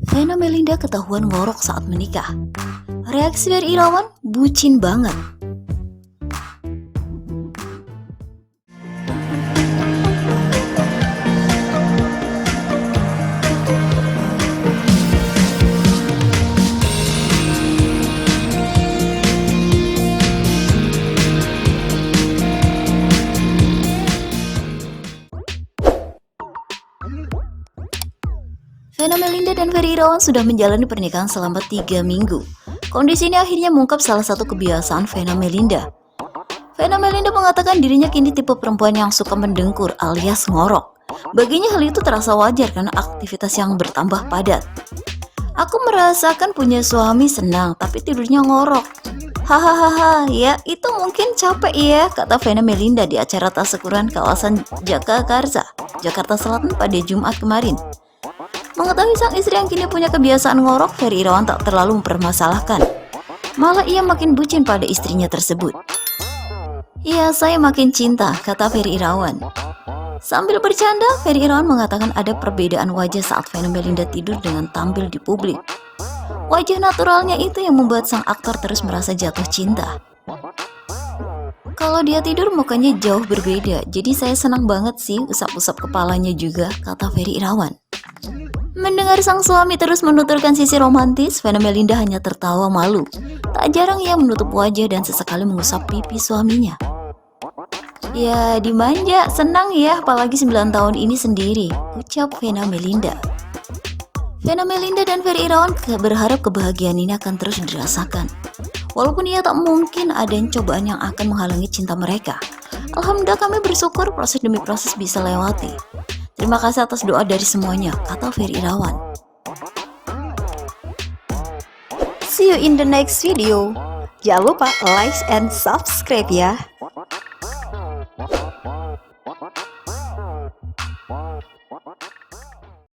Vena Melinda ketahuan ngorok saat menikah. Reaksi dari Irawan, bucin banget. Vena Melinda dan Ferry Irawan sudah menjalani pernikahan selama 3 minggu. Kondisi ini akhirnya mengungkap salah satu kebiasaan Vena Melinda. Vena Melinda mengatakan dirinya kini tipe perempuan yang suka mendengkur alias ngorok. Baginya hal itu terasa wajar karena aktivitas yang bertambah padat. Aku merasakan punya suami senang, tapi tidurnya ngorok. Hahaha, ya itu mungkin capek ya, kata Vena Melinda di acara tasyakuran kawasan Jagakarsa, Jakarta Selatan pada Jumat kemarin. Mengetahui sang istri yang kini punya kebiasaan ngorok, Ferry Irawan tak terlalu mempermasalahkan. Malah ia makin bucin pada istrinya tersebut. "Iya, saya makin cinta," kata Ferry Irawan. Sambil bercanda, Ferry Irawan mengatakan ada perbedaan wajah saat Vena Melinda tidur dengan tampil di publik. Wajah naturalnya itu yang membuat sang aktor terus merasa jatuh cinta. "Kalau dia tidur mukanya jauh berbeda, jadi saya senang banget sih usap-usap kepalanya juga," kata Ferry Irawan. Mendengar sang suami terus menuturkan sisi romantis, Vena Melinda hanya tertawa malu. Tak jarang ia menutup wajah dan sesekali mengusap pipi suaminya. "Ya, dimanja, senang ya, apalagi 9 tahun ini sendiri," ucap Vena Melinda. Vena Melinda dan Ferry Irawan berharap kebahagiaan ini akan terus dirasakan. Walaupun ia tak mungkin ada cobaan yang akan menghalangi cinta mereka. Alhamdulillah kami bersyukur proses demi proses bisa lewati. Terima kasih atas doa dari semuanya, kata Ferry Irawan. See you in the next video. Jangan lupa like and subscribe ya.